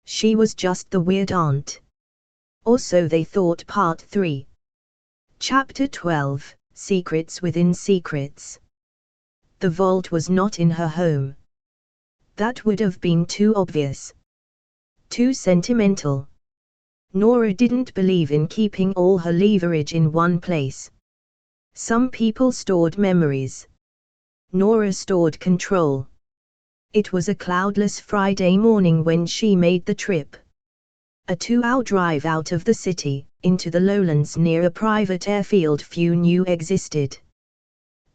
She was just the weird aunt. Or so they thought. Part 3. Chapter 12, Secrets Within Secrets. The vault was not in her home. That would have been too obvious. Too sentimental. Nora didn't believe in keeping all her leverage in one place. Some people stored memories. Nora stored control. It was a cloudless Friday morning when she made the trip. A 2-hour drive out of the city, into the lowlands near a private airfield few knew existed.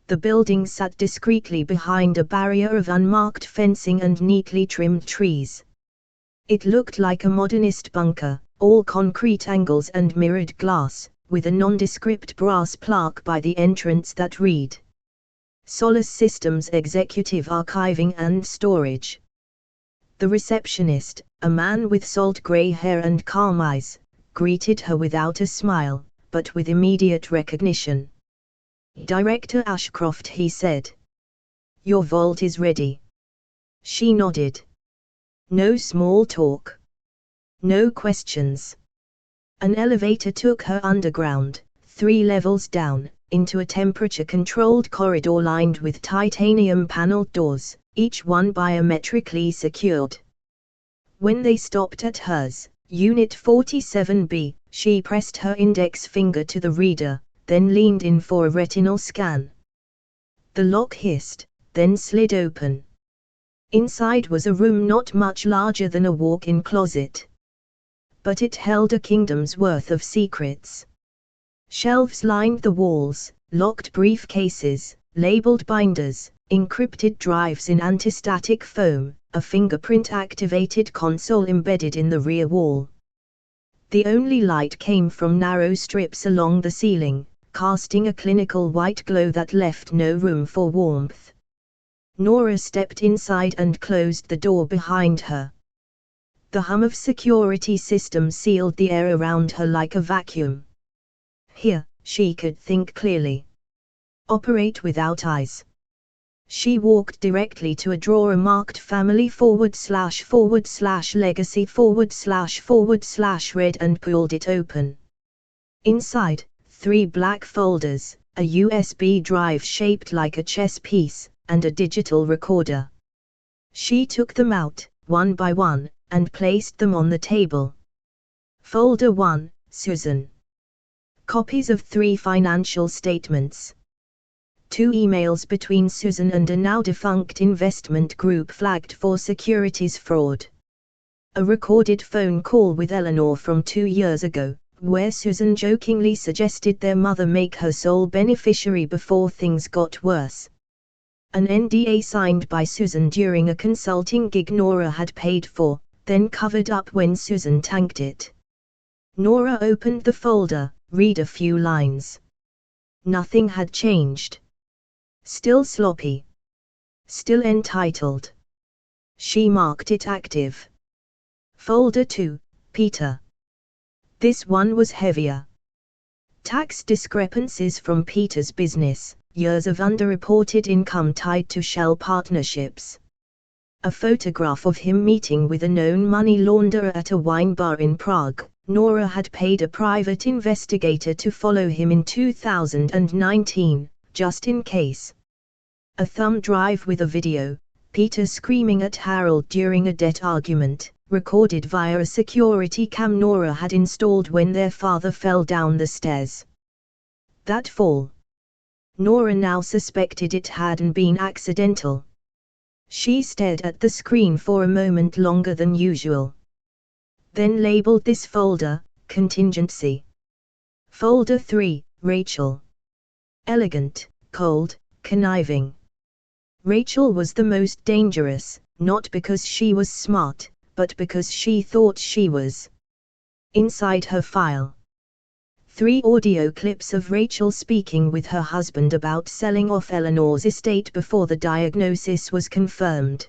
The building sat discreetly behind a barrier of unmarked fencing and neatly trimmed trees. It looked like a modernist bunker, all concrete angles and mirrored glass, with a nondescript brass plaque by the entrance that read, Solace Systems Executive Archiving and Storage. The receptionist, a man with salt-grey hair and calm eyes, greeted her without a smile, but with immediate recognition. "Director Ashcroft," he said. "Your vault is ready." She nodded. No small talk. No questions. An elevator took her underground, 3 levels down, into a temperature-controlled corridor lined with titanium-paneled doors, each one biometrically secured. When they stopped at hers, Unit 47B, she pressed her index finger to the reader, then leaned in for a retinal scan. The lock hissed, then slid open. Inside was a room not much larger than a walk-in closet. But it held a kingdom's worth of secrets. Shelves lined the walls, locked briefcases, labeled binders, encrypted drives in antistatic foam, a fingerprint-activated console embedded in the rear wall. The only light came from narrow strips along the ceiling, casting a clinical white glow that left no room for warmth. Nora stepped inside and closed the door behind her. The hum of security systems sealed the air around her like a vacuum. Here, she could think clearly. Operate without eyes. She walked directly to a drawer marked family // legacy / red and pulled it open. Inside, 3 black folders, a USB drive shaped like a chess piece, and a digital recorder. She took them out, one by one, and placed them on the table. Folder 1, Susan. Copies of 3 financial statements. 2 emails between Susan and a now-defunct investment group flagged for securities fraud. A recorded phone call with Eleanor from 2 years ago, where Susan jokingly suggested their mother make her sole beneficiary before things got worse. An NDA signed by Susan during a consulting gig Nora had paid for, then covered up when Susan tanked it. Nora opened the folder, read a few lines. Nothing had changed. Still sloppy. Still entitled. She marked it active. Folder 2, Peter. This one was heavier. Tax discrepancies from Peter's business, years of underreported income tied to shell partnerships. A photograph of him meeting with a known money launderer at a wine bar in Prague. Nora had paid a private investigator to follow him in 2019, just in case. A thumb drive with a video, Peter screaming at Harold during a debt argument, recorded via a security cam Nora had installed when their father fell down the stairs. That fall. Nora now suspected it hadn't been accidental. She stared at the screen for a moment longer than usual. Then labeled this folder, Contingency. Folder 3, Rachel. Elegant, cold, conniving. Rachel was the most dangerous, not because she was smart, but because she thought she was. Inside her file. 3 audio clips of Rachel speaking with her husband about selling off Eleanor's estate before the diagnosis was confirmed.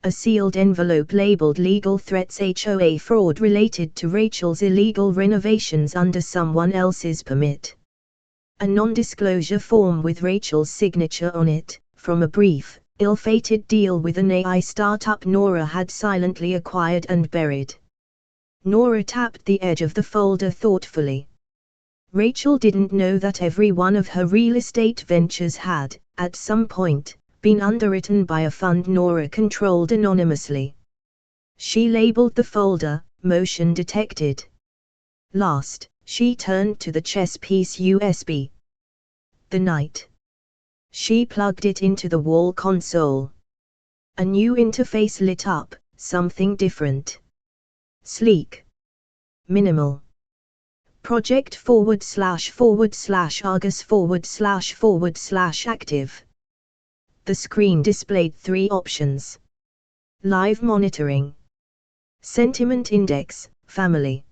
A sealed envelope labeled legal threats HOA fraud related to Rachel's illegal renovations under someone else's permit. A non-disclosure form with Rachel's signature on it, from a brief, ill-fated deal with an AI startup Nora had silently acquired and buried. Nora tapped the edge of the folder thoughtfully. Rachel didn't know that every one of her real estate ventures had, at some point, been underwritten by a fund Nora controlled anonymously. She labeled the folder, Motion Detected. Last, she turned to the chess piece USB. The night. She plugged it into the wall console. A new interface lit up, something different. Sleek. Minimal. Project // Argus / active. The screen displayed 3 options. Live monitoring. Sentiment index, family.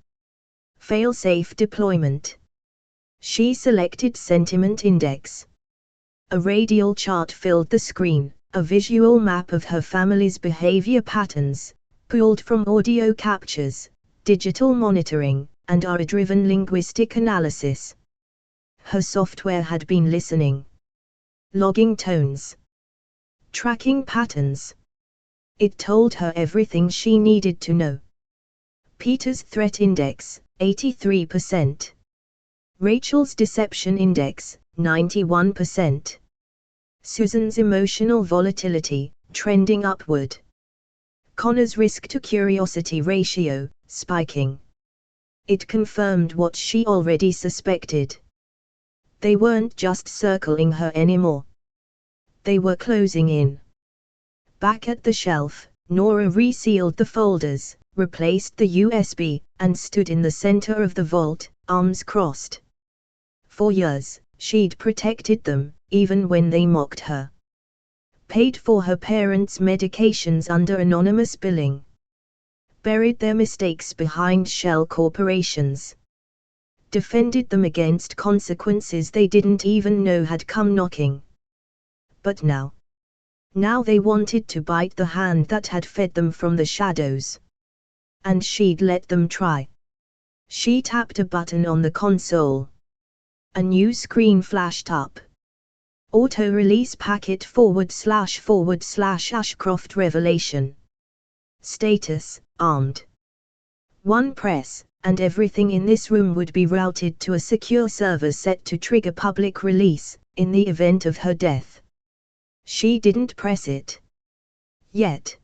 Fail-safe deployment. She selected sentiment index. A radial chart filled the screen, a visual map of her family's behavior patterns, pulled from audio captures, digital monitoring, and AI-driven linguistic analysis. Her software had been listening. Logging tones. Tracking patterns. It told her everything she needed to know. Peter's threat index, 83%. Rachel's deception index, 91%. Susan's emotional volatility, trending upward. Connor's risk-to-curiosity ratio, spiking. It confirmed what she already suspected. They weren't just circling her anymore. They were closing in. Back at the shelf, Nora resealed the folders, replaced the USB, and stood in the center of the vault, arms crossed. For years, she'd protected them, even when they mocked her. Paid for her parents' medications under anonymous billing. Buried their mistakes behind shell corporations. Defended them against consequences they didn't even know had come knocking. But now they wanted to bite the hand that had fed them from the shadows. And she'd let them try. She tapped a button on the console. A new screen flashed up. Auto-release packet // Ashcroft revelation. Status, armed. One press, and everything in this room would be routed to a secure server set to trigger public release, in the event of her death. She didn't press it. Yet.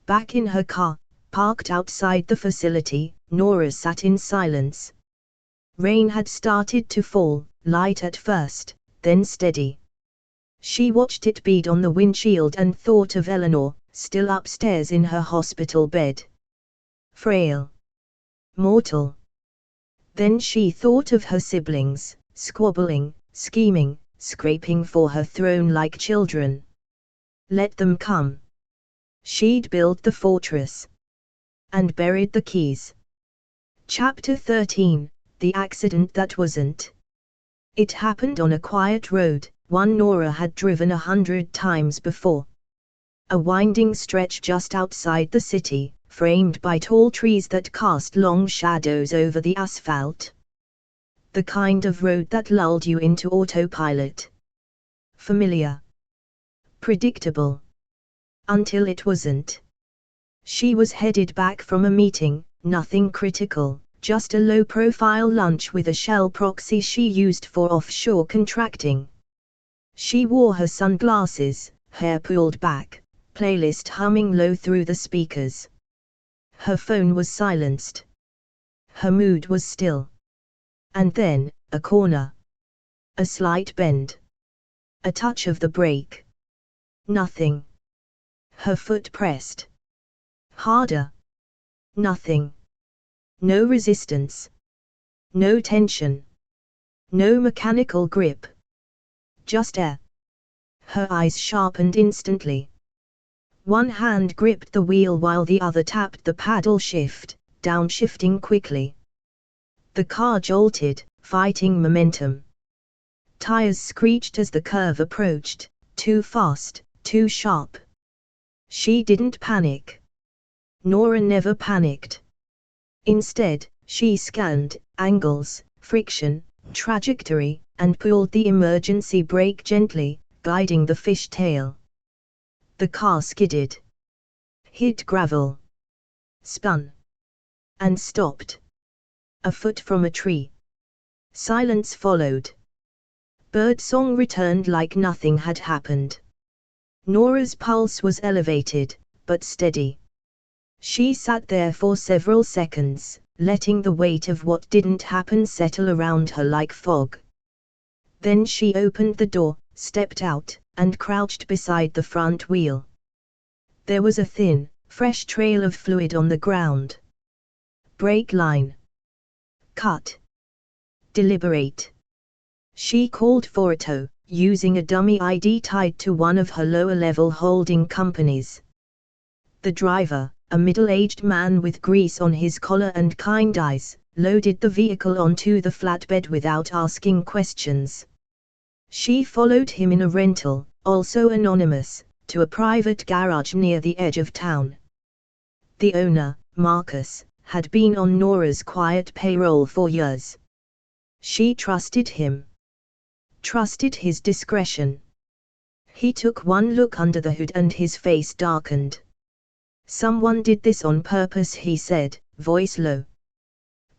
Back in her car, parked outside the facility, Nora sat in silence. Rain had started to fall, light at first, then steady. She watched it bead on the windshield and thought of Eleanor, still upstairs in her hospital bed. Frail. Mortal. Then she thought of her siblings, squabbling, scheming, scraping for her throne like children. Let them come. She'd built the fortress. And buried the keys. Chapter 13, The Accident That Wasn't. It happened on a quiet road, one Nora had driven 100 times before. A winding stretch just outside the city, framed by tall trees that cast long shadows over the asphalt. The kind of road that lulled you into autopilot. Familiar. Predictable. Until it wasn't. She was headed back from a meeting, nothing critical, just a low-profile lunch with a shell proxy she used for offshore contracting. She wore her sunglasses, hair pulled back, playlist humming low through the speakers. Her phone was silenced. Her mood was still. And then, a corner. A slight bend. A touch of the brake. Nothing. Her foot pressed. Harder. Nothing. No resistance. No tension. No mechanical grip. Just air. Her eyes sharpened instantly. One hand gripped the wheel while the other tapped the paddle shift, downshifting quickly. The car jolted, fighting momentum. Tires screeched as the curve approached, too fast, too sharp. She didn't panic. Nora never panicked. Instead, she scanned angles, friction, trajectory, and pulled the emergency brake gently, guiding the fishtail. The car skidded, hit gravel, spun, and stopped. A foot from a tree. Silence followed. Birdsong returned like nothing had happened. Nora's pulse was elevated, but steady. She sat there for several seconds, letting the weight of what didn't happen settle around her like fog. Then she opened the door, stepped out, and crouched beside the front wheel. There was a thin, fresh trail of fluid on the ground. Brake line. Cut. Deliberate. She called for a tow, using a dummy ID tied to one of her lower-level holding companies. The driver, a middle-aged man with grease on his collar and kind eyes, loaded the vehicle onto the flatbed without asking questions. She followed him in a rental, also anonymous, to a private garage near the edge of town. The owner, Marcus, had been on Nora's quiet payroll for years. She trusted him. Trusted his discretion. He took one look under the hood and his face darkened. "Someone did this on purpose," he said, voice low.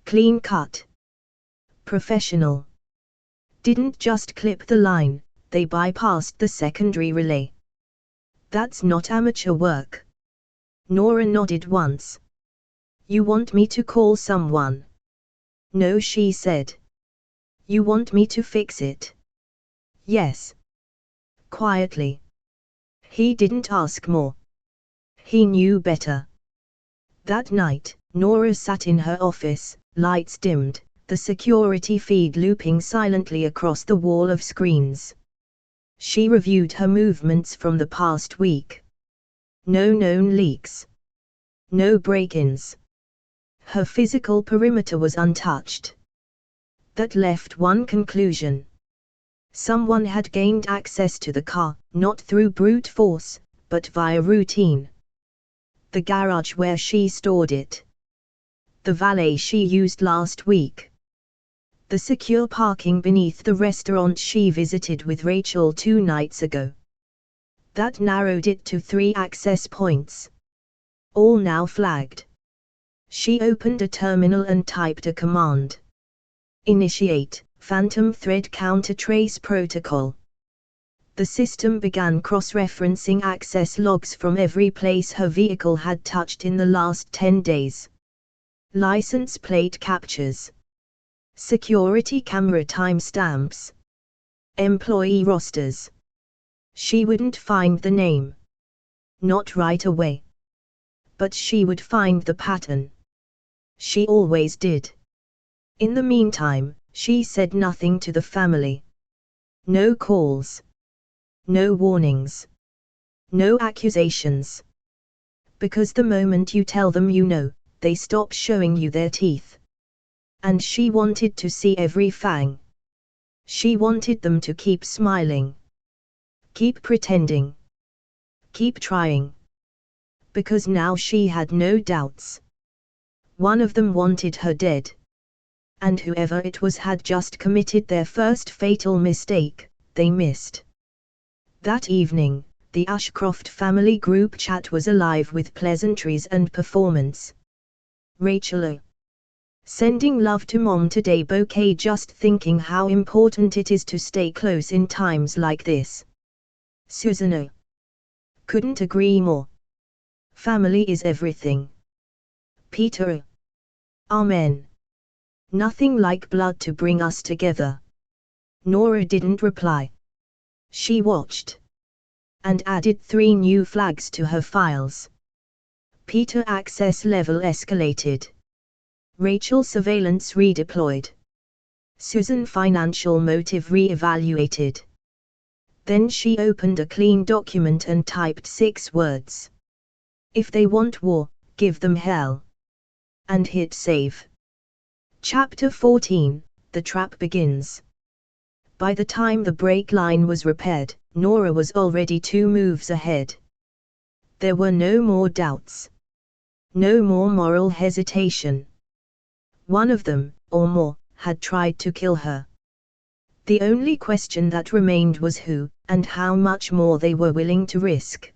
"Clean cut. Professional. Didn't just clip the line, they bypassed the secondary relay. That's not amateur work." Nora nodded once. "You want me to call someone?" "No," she said. "You want me to fix it?" "Yes." Quietly. He didn't ask more. He knew better. That night, Nora sat in her office, lights dimmed, the security feed looping silently across the wall of screens. She reviewed her movements from the past week. No known leaks. No break-ins. Her physical perimeter was untouched. That left one conclusion. Someone had gained access to the car, not through brute force, but via routine. The garage where she stored it. The valet she used last week. The secure parking beneath the restaurant she visited with Rachel 2 nights ago. That narrowed it to 3 access points. All now flagged. She opened a terminal and typed a command. Initiate Phantom Thread Counter Trace Protocol. The system began cross-referencing access logs from every place her vehicle had touched in the last 10 days. License plate captures. Security camera timestamps. Employee rosters. She wouldn't find the name. Not right away. But she would find the pattern. She always did. In the meantime, she said nothing to the family. No calls. No warnings. No accusations. Because the moment you tell them you know, they stop showing you their teeth. And she wanted to see every fang. She wanted them to keep smiling. Keep pretending. Keep trying. Because now she had no doubts. One of them wanted her dead. And whoever it was had just committed their first fatal mistake, they missed. That evening, the Ashcroft family group chat was alive with pleasantries and performance. Rachel. Sending love to Mom today. Bouquet. Just thinking how important it is to stay close in times like this. Susan. Couldn't agree more. Family is everything. Peter. Amen. Nothing like blood to bring us together. Nora didn't reply. She watched. And added 3 new flags to her files. Peter access level escalated. Rachel surveillance redeployed. Susan financial motive re-evaluated. Then she opened a clean document and typed 6 words. If they want war, give them hell. And hit save. Chapter 14, The Trap Begins. By the time the brake line was repaired, Nora was already 2 moves ahead. There were no more doubts. No more moral hesitation. One of them, or more, had tried to kill her. The only question that remained was who, and how much more they were willing to risk.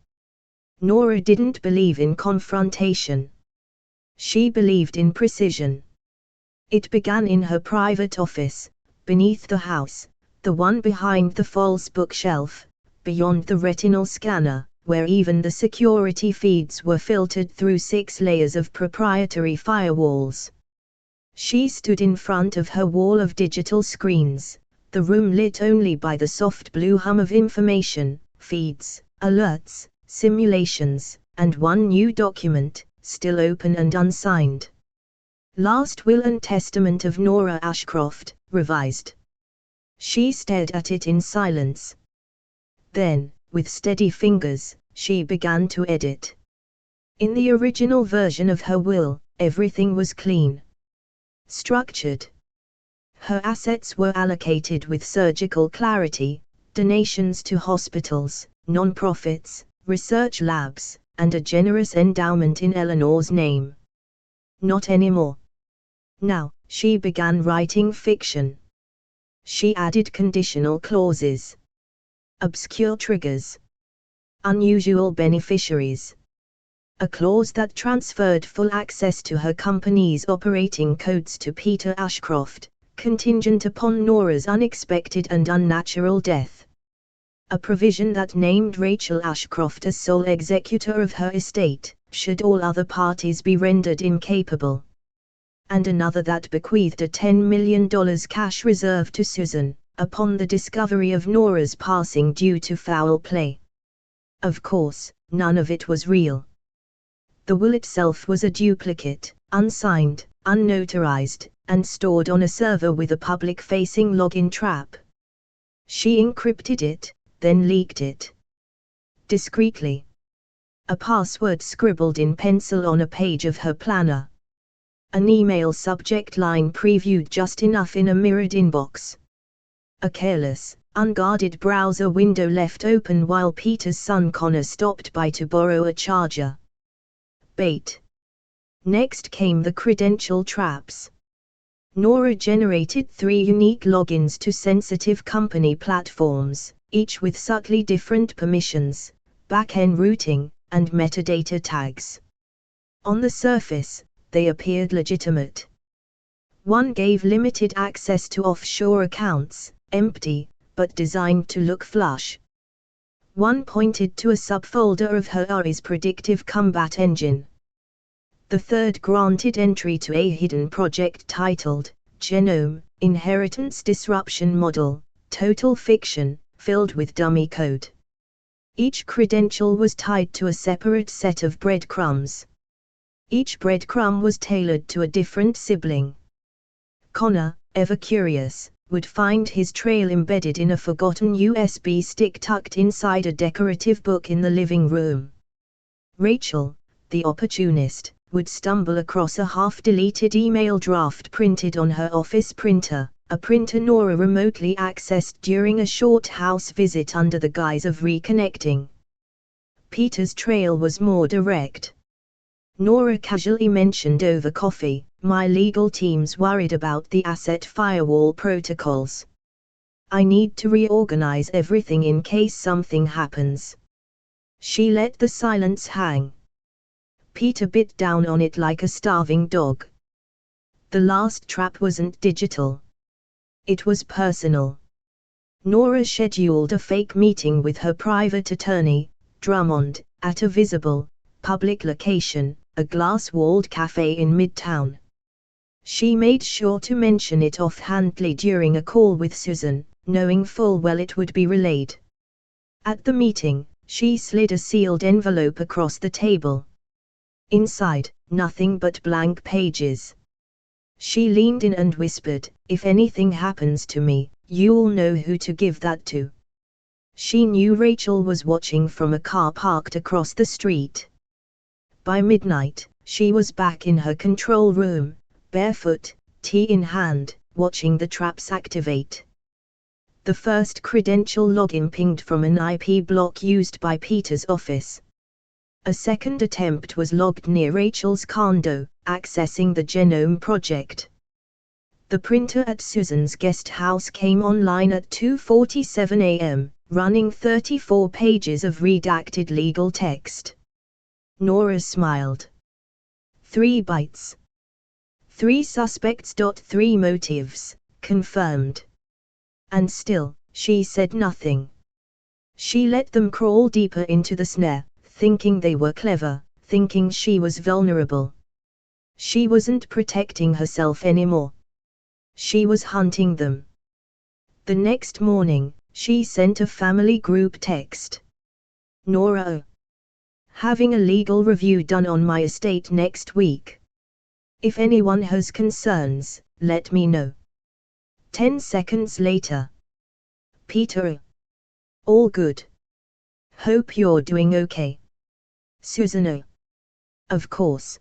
Nora didn't believe in confrontation. She believed in precision. It began in her private office, beneath the house, the one behind the false bookshelf, beyond the retinal scanner, where even the security feeds were filtered through 6 layers of proprietary firewalls. She stood in front of her wall of digital screens, the room lit only by the soft blue hum of information, feeds, alerts, simulations, and one new document, still open and unsigned. Last Will and Testament of Nora Ashcroft, revised. She stared at it in silence. Then, with steady fingers, she began to edit. In the original version of her will, everything was clean. Structured. Her assets were allocated with surgical clarity, donations to hospitals, non-profits, research labs, and a generous endowment in Eleanor's name. Not anymore. Now, she began writing fiction. She added conditional clauses. Obscure triggers. Unusual beneficiaries. A clause that transferred full access to her company's operating codes to Peter Ashcroft, contingent upon Nora's unexpected and unnatural death. A provision that named Rachel Ashcroft as sole executor of her estate, should all other parties be rendered incapable. And another that bequeathed a $10 million cash reserve to Susan, upon the discovery of Nora's passing due to foul play. Of course, none of it was real. The will itself was a duplicate, unsigned, unnotarized, and stored on a server with a public-facing login trap. She encrypted it, then leaked it. Discreetly. A password scribbled in pencil on a page of her planner. An email subject line previewed just enough in a mirrored inbox. A careless, unguarded browser window left open while Peter's son Connor stopped by to borrow a charger. Bait. Next came the credential traps. Nora generated 3 unique logins to sensitive company platforms, each with subtly different permissions, back-end routing, and metadata tags. On the surface, they appeared legitimate. One gave limited access to offshore accounts, empty, but designed to look flush. One pointed to a subfolder of her AI's predictive combat engine. The third granted entry to a hidden project titled, Genome, Inheritance Disruption Model, Total Fiction, filled with dummy code. Each credential was tied to a separate set of breadcrumbs. Each breadcrumb was tailored to a different sibling. Connor, ever curious, would find his trail embedded in a forgotten USB stick tucked inside a decorative book in the living room. Rachel, the opportunist, would stumble across a half-deleted email draft printed on her office printer, a printer Nora remotely accessed during a short house visit under the guise of reconnecting. Peter's trail was more direct. Nora casually mentioned over coffee, "My legal team's worried about the asset firewall protocols. I need to reorganize everything in case something happens." She let the silence hang. Peter bit down on it like a starving dog. The last trap wasn't digital. It was personal. Nora scheduled a fake meeting with her private attorney, Drummond, at a visible, public location, a glass-walled cafe in Midtown. She made sure to mention it offhandedly during a call with Susan, knowing full well it would be relayed. At the meeting, she slid a sealed envelope across the table. Inside, nothing but blank pages. She leaned in and whispered, "If anything happens to me, you'll know who to give that to." She knew Rachel was watching from a car parked across the street. By midnight, she was back in her control room, barefoot, tea in hand, watching the traps activate. The first credential login pinged from an IP block used by Peter's office. A second attempt was logged near Rachel's condo, accessing the Genome project. The printer at Susan's guest house came online at 2:47 a.m., running 34 pages of redacted legal text. Nora smiled. 3 bites. 3 suspects. 3 motives, confirmed. And still, she said nothing. She let them crawl deeper into the snare, thinking they were clever, thinking she was vulnerable. She wasn't protecting herself anymore. She was hunting them. The next morning, she sent a family group text. Nora, having a legal review done on my estate next week. If anyone has concerns, let me know. 10 seconds later. Peter, all good. Hope you're doing okay. Susan, of course.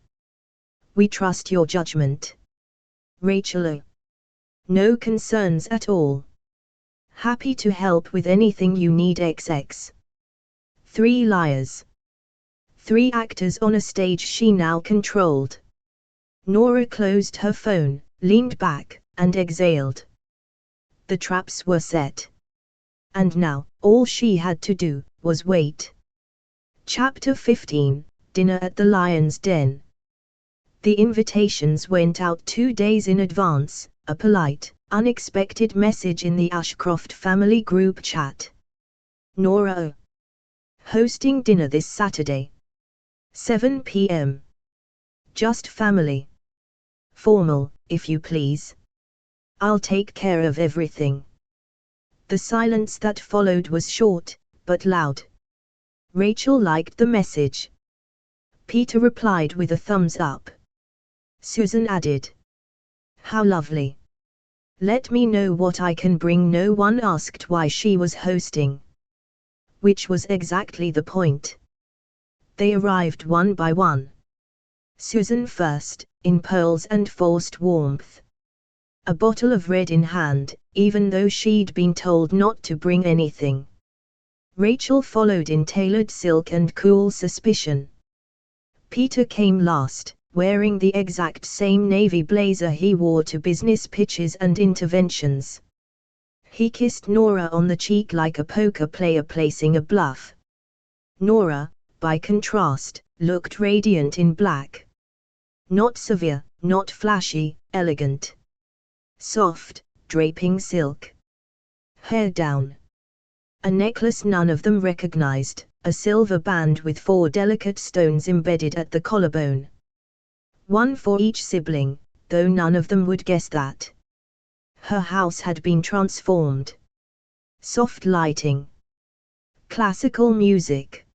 We trust your judgment. Rachel, no concerns at all. Happy to help with anything you need. XX. 3 liars. 3 actors on a stage she now controlled. Nora closed her phone, leaned back, and exhaled. The traps were set. And now, all she had to do was wait. Chapter 15, Dinner at the Lion's Den. The invitations went out 2 days in advance, a polite, unexpected message in the Ashcroft family group chat. Nora, hosting dinner this Saturday. 7 p.m. Just family. Formal, if you please. I'll take care of everything. The silence that followed was short, but loud. Rachel liked the message. Peter replied with a thumbs up. Susan added, how lovely. Let me know what I can bring. No one asked why she was hosting. Which was exactly the point. They arrived one by one. Susan first, in pearls and forced warmth. A bottle of red in hand, even though she'd been told not to bring anything. Rachel followed in tailored silk and cool suspicion. Peter came last, wearing the exact same navy blazer he wore to business pitches and interventions. He kissed Nora on the cheek like a poker player placing a bluff. Nora, by contrast, looked radiant in black. Not severe, not flashy, elegant. Soft, draping silk. Hair down. A necklace none of them recognized, a silver band with 4 delicate stones embedded at the collarbone. One for each sibling, though none of them would guess that. Her house had been transformed. Soft lighting. Classical music.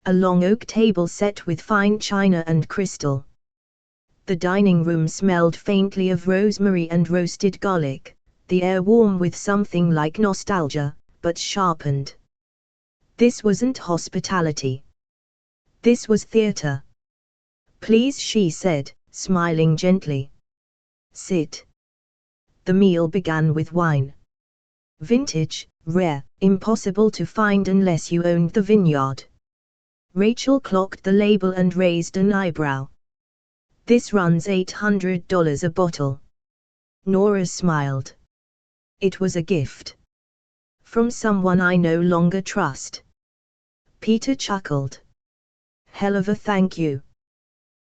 A long oak table set with fine china and crystal. The dining room smelled faintly of rosemary and roasted garlic, the air warm with something like nostalgia, but sharpened. This wasn't hospitality. This was theater. Please, she said, smiling gently. Sit. The meal began with wine. Vintage, rare, impossible to find unless you owned the vineyard. Rachel clocked the label and raised an eyebrow. This runs $800 a bottle. Nora smiled. It was a gift. From someone I no longer trust. Peter chuckled. Hell of a thank you.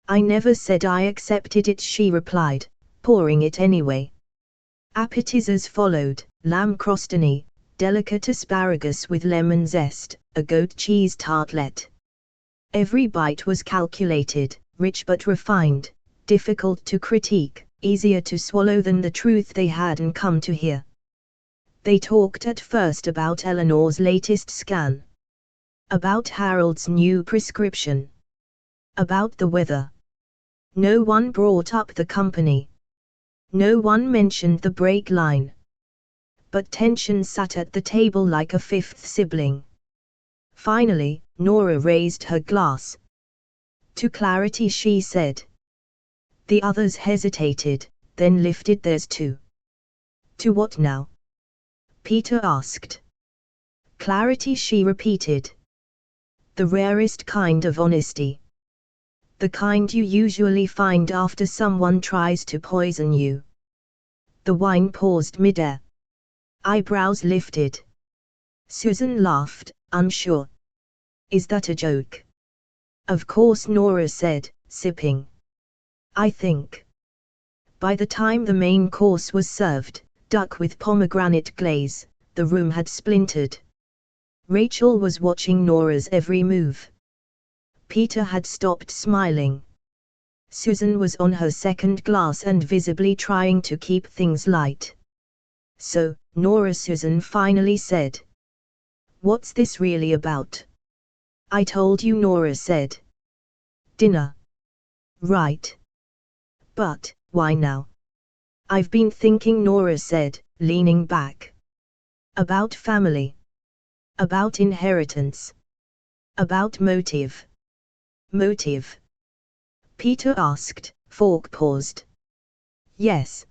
I never said I accepted it, she replied, pouring it anyway. Appetizers followed, lamb crostini, delicate asparagus with lemon zest, a goat cheese tartlet. Every bite was calculated, rich but refined, difficult to critique, easier to swallow than the truth they hadn't come to hear. They talked at first about Eleanor's latest scan. About Harold's new prescription. About the weather. No one brought up the company. No one mentioned the break line. But tension sat at the table like a fifth sibling. Finally, Nora raised her glass. To clarity, she said. The others hesitated, then lifted theirs too. To what now? Peter asked. Clarity, she repeated. The rarest kind of honesty. The kind you usually find after someone tries to poison you. The wine paused midair. Eyebrows lifted. Susan laughed, unsure. Is that a joke? Of course, Nora said, sipping. I think. By the time the main course was served, duck with pomegranate glaze, the room had splintered. Rachel was watching Nora's every move. Peter had stopped smiling. Susan was on her second glass and visibly trying to keep things light. So, Nora, Susan finally said. What's this really about? I told you, Nora said. Dinner. Right. But, why now? I've been thinking, Nora said, leaning back. About family. About inheritance. About motive. Motive? Peter asked. Falk paused. Yes.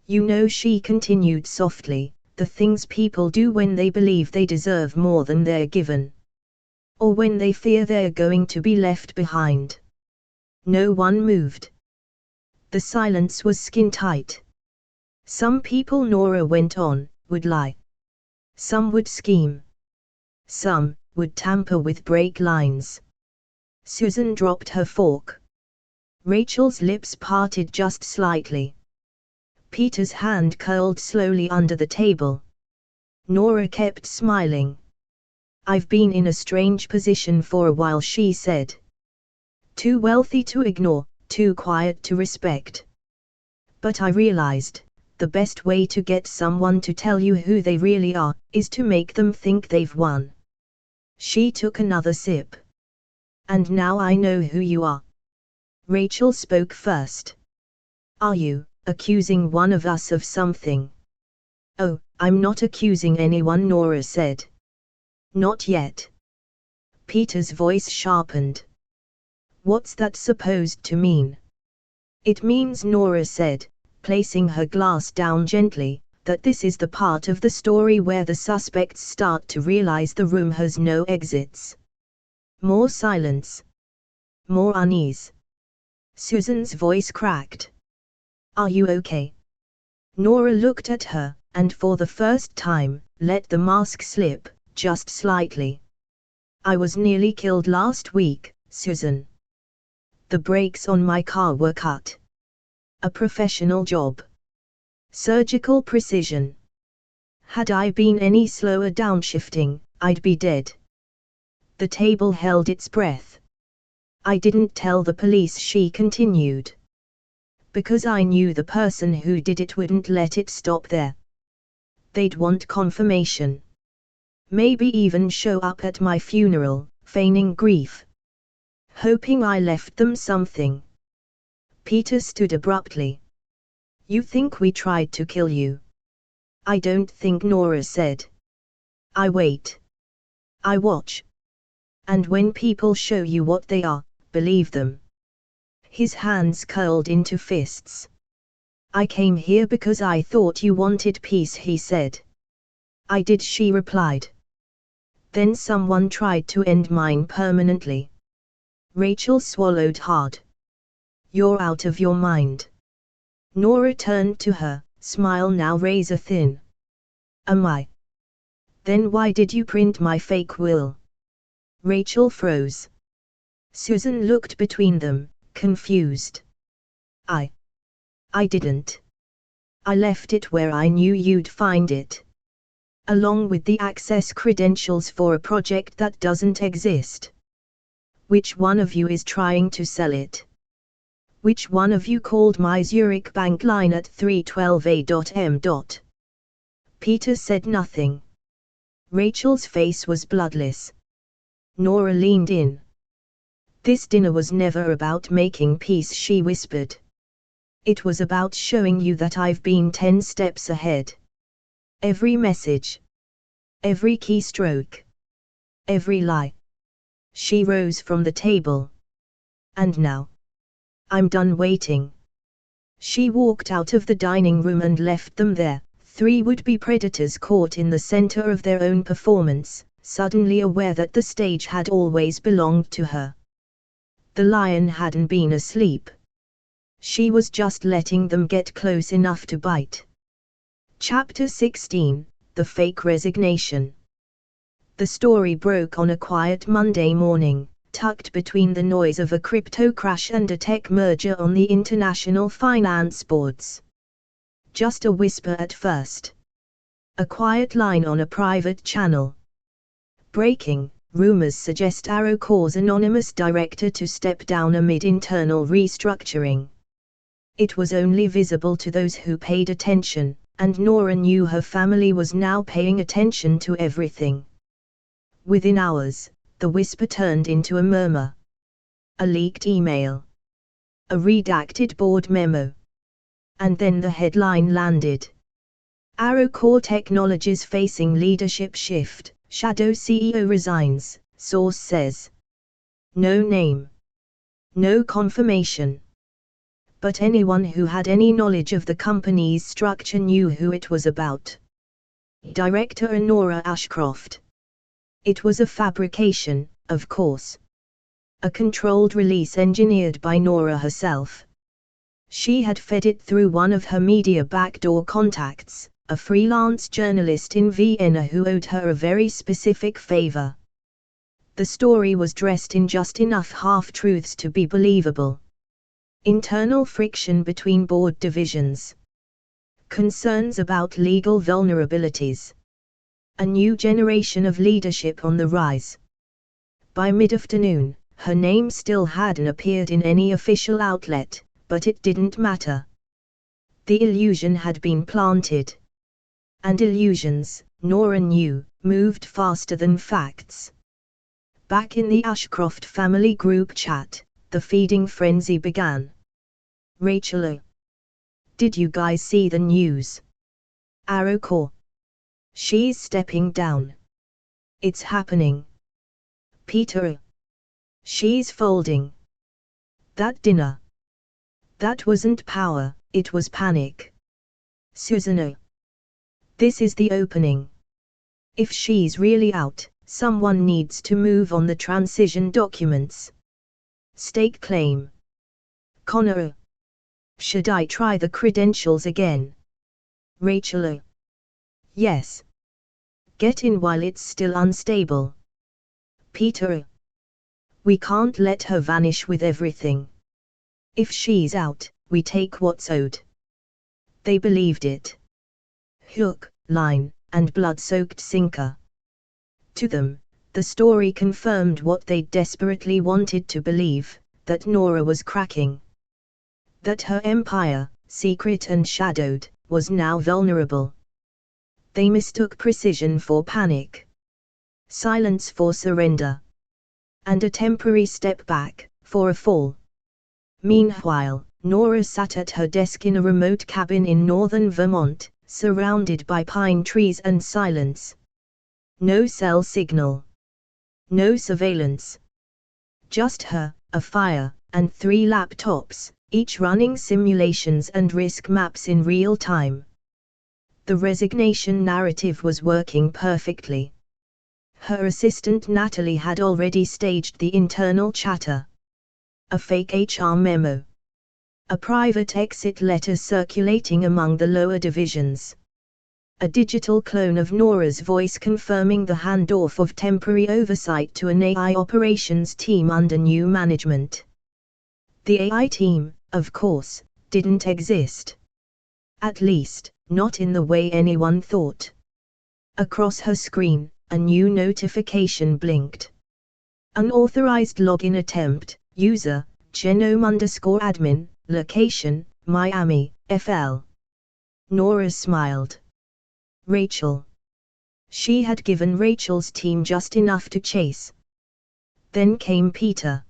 You know, she continued softly, the things people do when they believe they deserve more than they're given. Or when they fear they're going to be left behind. No one moved. The silence was skin-tight. Some people, Nora went on, would lie. Some would scheme. Some would tamper with break lines. Susan dropped her fork. Rachel's lips parted just slightly. Peter's hand curled slowly under the table. Nora kept smiling. I've been in a strange position for a while, she said. Too wealthy to ignore, too quiet to respect. But I realized, the best way to get someone to tell you who they really are, is to make them think they've won. She took another sip. And now I know who you are. Rachel spoke first. Are you accusing one of us of something? Oh, I'm not accusing anyone, Nora said. Not yet. Peter's voice sharpened. What's that supposed to mean? It means, Nora said, placing her glass down gently, that this is the part of the story where the suspects start to realize the room has no exits. More silence. More unease. Susan's voice cracked. Are you okay? Nora looked at her, and for the first time, let the mask slip, just slightly. I was nearly killed last week, Susan. The brakes on my car were cut. A professional job. Surgical precision. Had I been any slower downshifting, I'd be dead. The table held its breath. I didn't tell the police, she continued. Because I knew the person who did it wouldn't let it stop there. They'd want confirmation. Maybe even show up at my funeral, feigning grief. Hoping I left them something. Peter stood abruptly. You think we tried to kill you? I don't think, Nora said. I wait. I watch. And when people show you what they are, believe them. His hands curled into fists. I came here because I thought you wanted peace, he said. I did, she replied. Then someone tried to end mine permanently. Rachel swallowed hard. You're out of your mind. Nora turned to her, smile now razor thin. Am I? Then why did you print my fake will? Rachel froze. Susan looked between them, confused. I didn't. I left it where I knew you'd find it. Along with the access credentials for a project that doesn't exist. Which one of you is trying to sell it? Which one of you called my Zurich bank line at 312 a.m. Peter said nothing. Rachel's face was bloodless. Nora leaned in. This dinner was never about making peace, she whispered. It was about showing you that I've been 10 steps ahead. Every message. Every keystroke. Every lie. She rose from the table. And now? I'm done waiting. She walked out of the dining room and left them there, 3 would-be predators caught in the center of their own performance, suddenly aware that the stage had always belonged to her. The lion hadn't been asleep. She was just letting them get close enough to bite. Chapter 16, The Fake Resignation. The story broke on a quiet Monday morning, tucked between the noise of a crypto crash and a tech merger on the international finance boards. Just a whisper at first. A quiet line on a private channel. Breaking, rumors suggest Arrowcor's anonymous director to step down amid internal restructuring. It was only visible to those who paid attention, and Nora knew her family was now paying attention to everything. Within hours, the whisper turned into a murmur. A leaked email. A redacted board memo. And then the headline landed. Arrowcore Technologies facing leadership shift, Shadow CEO resigns, source says. No name. No confirmation. But anyone who had any knowledge of the company's structure knew who it was about. Director Nora Ashcroft. It was a fabrication, of course. A controlled release engineered by Nora herself. She had fed it through one of her media backdoor contacts, a freelance journalist in Vienna who owed her a very specific favor. The story was dressed in just enough half-truths to be believable. Internal friction between board divisions. Concerns about legal vulnerabilities. A new generation of leadership on the rise. By mid-afternoon, her name still hadn't appeared in any official outlet, but it didn't matter. The illusion had been planted. And illusions, Nora knew, moved faster than facts. Back in the Ashcroft family group chat, the feeding frenzy began. Rachel. Did you guys see the news? Arrowcore. She's stepping down. It's happening. Peter. She's folding. That dinner. That wasn't power, it was panic. Susanna. This is the opening. If she's really out, someone needs to move on the transition documents. Stake claim. Connor. Should I try the credentials again? Rachel. Yes. Get in while it's still unstable. Peter. We can't let her vanish with everything. If she's out, we take what's owed. They believed it. Hook, line, and blood-soaked sinker. To them, the story confirmed what they desperately wanted to believe, that Nora was cracking. That her empire, secret and shadowed, was now vulnerable. They mistook precision for panic. Silence for surrender. And a temporary step back, for a fall. Meanwhile, Nora sat at her desk in a remote cabin in northern Vermont, surrounded by pine trees and silence. No cell signal. No surveillance. Just her, a fire, and 3 laptops, each running simulations and risk maps in real time. The resignation narrative was working perfectly. Her assistant Natalie had already staged the internal chatter. A fake HR memo. A private exit letter circulating among the lower divisions. A digital clone of Nora's voice confirming the handoff of temporary oversight to an AI operations team under new management. The AI team, of course, didn't exist. At least, not in the way anyone thought. Across her screen, a new notification blinked. Unauthorized login attempt, user, genome_admin, location, Miami, FL. Nora smiled. Rachel. She had given Rachel's team just enough to chase. Then came Peter.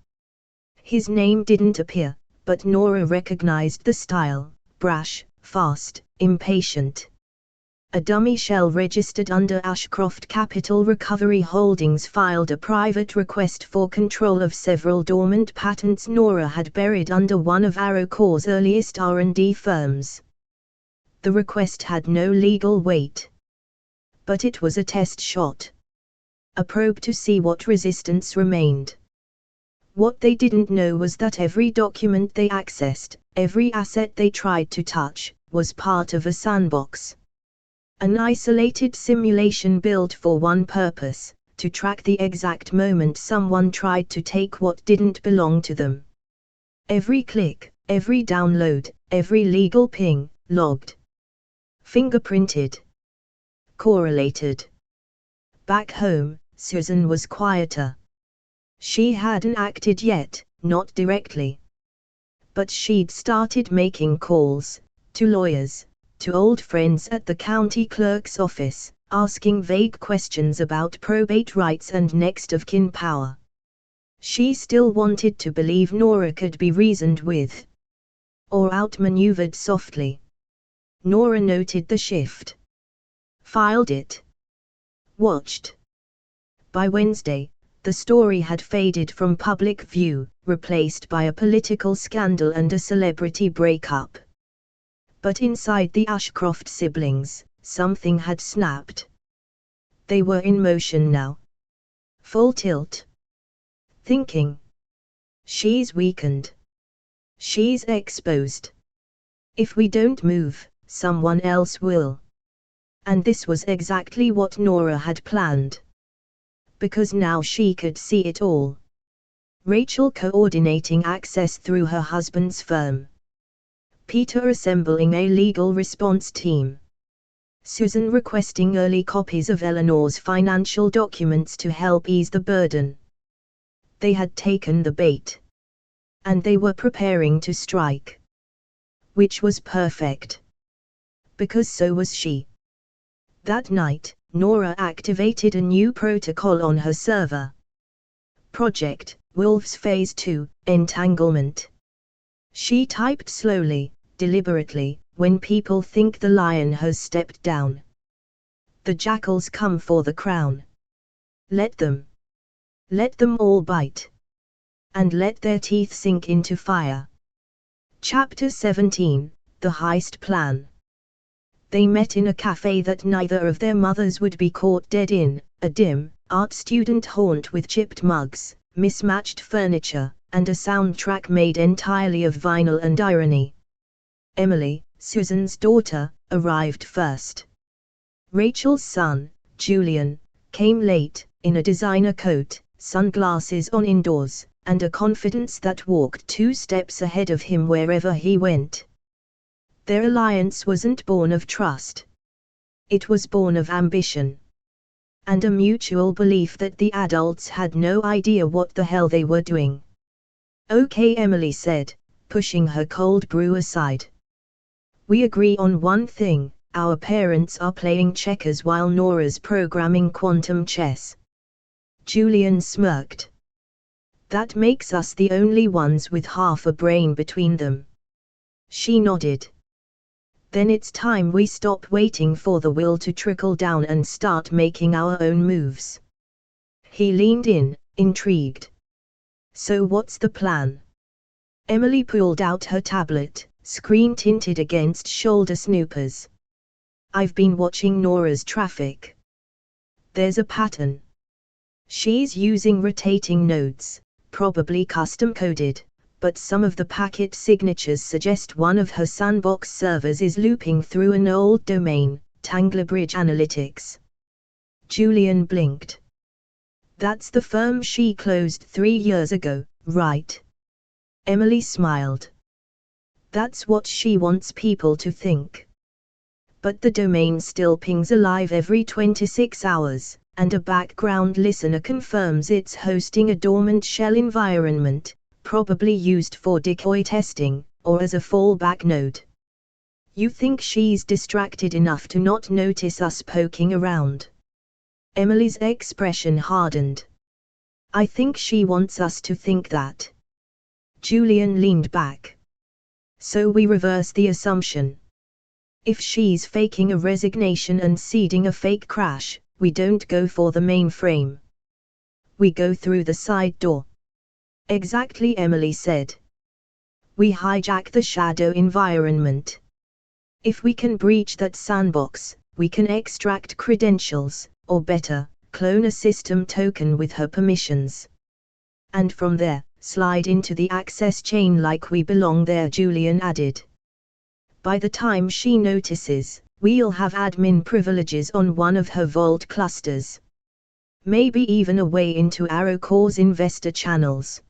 His name didn't appear, but Nora recognized the style, brash, fast, impatient. A dummy shell registered under Ashcroft Capital Recovery Holdings filed a private request for control of several dormant patents Nora had buried under one of Arrowcore's earliest R&D firms. The request had no legal weight. But it was a test shot. A probe to see what resistance remained. What they didn't know was that every document they accessed, every asset they tried to touch, was part of a sandbox. An isolated simulation built for one purpose, to track the exact moment someone tried to take what didn't belong to them. Every click, every download, every legal ping, logged. Fingerprinted. Correlated. Back home, Susan was quieter. She hadn't acted yet, not directly. But she'd started making calls, to lawyers, to old friends at the county clerk's office, asking vague questions about probate rights and next of kin power. She still wanted to believe Nora could be reasoned with. Or outmaneuvered softly. Nora noted the shift. Filed it. Watched. By Wednesday, the story had faded from public view, replaced by a political scandal and a celebrity breakup. But inside the Ashcroft siblings, something had snapped. They were in motion now. Full tilt. Thinking. She's weakened. She's exposed. If we don't move, someone else will. And this was exactly what Nora had planned. Because now she could see it all. Rachel coordinating access through her husband's firm. Peter assembling a legal response team. Susan requesting early copies of Eleanor's financial documents to help ease the burden. They had taken the bait. And they were preparing to strike. Which was perfect. Because so was she. That night, Nora activated a new protocol on her server. Project, Wolves Phase 2, Entanglement. She typed slowly, deliberately, when people think the lion has stepped down. The jackals come for the crown. Let them. Let them all bite. And let their teeth sink into fire. Chapter 17, The Heist Plan. They met in a cafe that neither of their mothers would be caught dead in, a dim, art student haunt with chipped mugs, mismatched furniture, and a soundtrack made entirely of vinyl and irony. Emily, Susan's daughter, arrived first. Rachel's son, Julian, came late, in a designer coat, sunglasses on indoors, and a confidence that walked 2 steps ahead of him wherever he went. Their alliance wasn't born of trust. It was born of ambition. And a mutual belief that the adults had no idea what the hell they were doing. Okay, Emily said, pushing her cold brew aside. We agree on one thing, our parents are playing checkers while Nora's programming quantum chess. Julian smirked. That makes us the only ones with half a brain between them. She nodded. Then it's time we stop waiting for the will to trickle down and start making our own moves. He leaned in, intrigued. So what's the plan? Emily pulled out her tablet, screen tinted against shoulder snoopers. I've been watching Nora's traffic. There's a pattern. She's using rotating nodes, probably custom coded. But some of the packet signatures suggest one of her sandbox servers is looping through an old domain, Tanglebridge Analytics. Julian blinked. That's the firm she closed 3 years ago, right? Emily smiled. That's what she wants people to think. But the domain still pings alive every 26 hours, and a background listener confirms it's hosting a dormant shell environment, probably used for decoy testing, or as a fallback node. You think she's distracted enough to not notice us poking around? Emily's expression hardened. I think she wants us to think that. Julian leaned back. So we reverse the assumption. If she's faking a resignation and seeding a fake crash, we don't go for the mainframe. We go through the side door. Exactly, Emily said. We hijack the shadow environment. If we can breach that sandbox, we can extract credentials, or better, clone a system token with her permissions. And from there, slide into the access chain like we belong there, Julian added. By the time she notices, we'll have admin privileges on one of her vault clusters. Maybe even a way into Arrowcore's investor channels.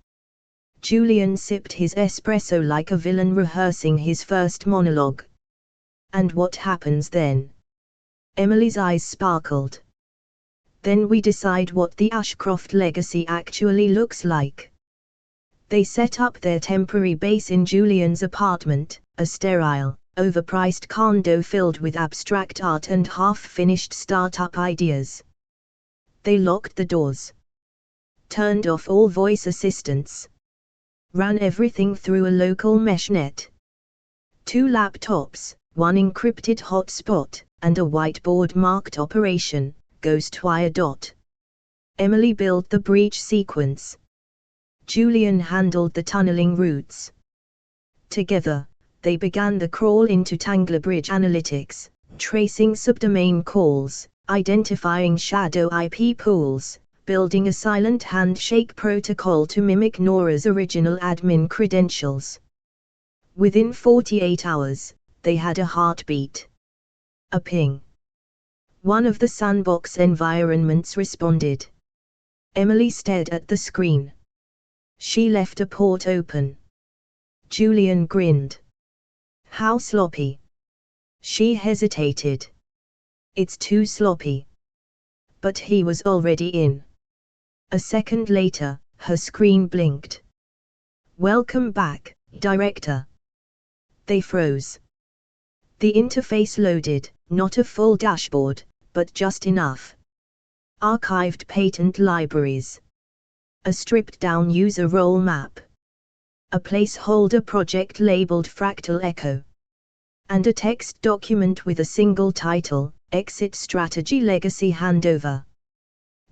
Julian sipped his espresso like a villain rehearsing his first monologue. And what happens then? Emily's eyes sparkled. Then we decide what the Ashcroft Legacy actually looks like. They set up their temporary base in Julian's apartment, a sterile, overpriced condo filled with abstract art and half-finished startup ideas. They locked the doors, turned off all voice assistants, ran everything through a local mesh net. 2 laptops, 1 encrypted hotspot, and a whiteboard marked Operation Ghostwire. Emily built the breach sequence. Julian handled the tunneling routes. Together, they began the crawl into Tanglebridge analytics, tracing subdomain calls, identifying shadow IP pools, building a silent handshake protocol to mimic Nora's original admin credentials. Within 48 hours, they had a heartbeat. A ping. One of the sandbox environments responded. Emily stared at the screen. She left a port open. Julian grinned. How sloppy. She hesitated. It's too sloppy. But he was already in. A second later, her screen blinked. Welcome back, Director. They froze. The interface loaded, not a full dashboard, but just enough. Archived patent libraries. A stripped-down user role map. A placeholder project labeled Fractal Echo. And a text document with a single title, Exit Strategy Legacy Handover.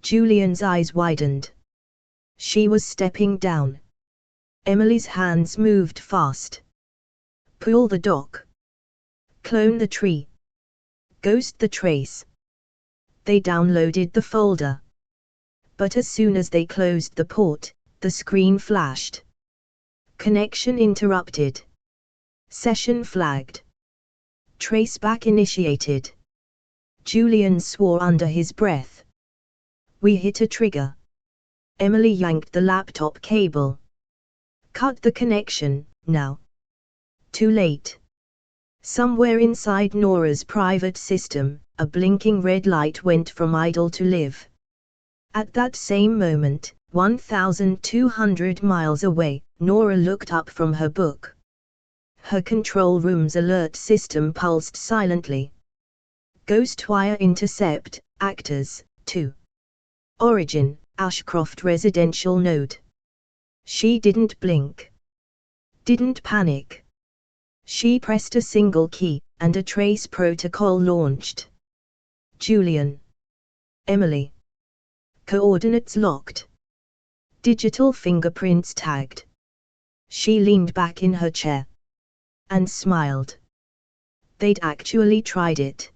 Julian's eyes widened. She was stepping down. Emily's hands moved fast. Pull the dock. Clone the tree. Ghost the trace. They downloaded the folder. But as soon as they closed the port, the screen flashed. Connection interrupted. Session flagged. Traceback initiated. Julian swore under his breath. We hit a trigger. Emily yanked the laptop cable. Cut the connection, now. Too late. Somewhere inside Nora's private system, a blinking red light went from idle to live. At that same moment, 1,200 miles away, Nora looked up from her book. Her control room's alert system pulsed silently. Ghostwire intercept, actors, 2. Origin, Ashcroft residential node. She didn't blink. Didn't panic. She pressed a single key, and a trace protocol launched. Julian. Emily. Coordinates locked. Digital fingerprints tagged. She leaned back in her chair. And smiled. They'd actually tried it.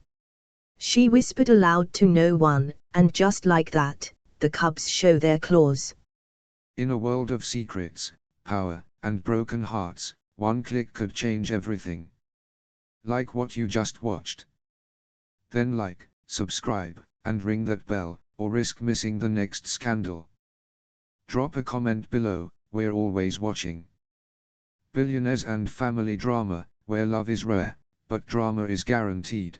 She whispered aloud to no one, and just like that, the cubs show their claws. In a world of secrets, power, and broken hearts, one click could change everything. Like what you just watched. Then like, subscribe, and ring that bell, or risk missing the next scandal. Drop a comment below, we're always watching. Billionaires and family drama, where love is rare, but drama is guaranteed.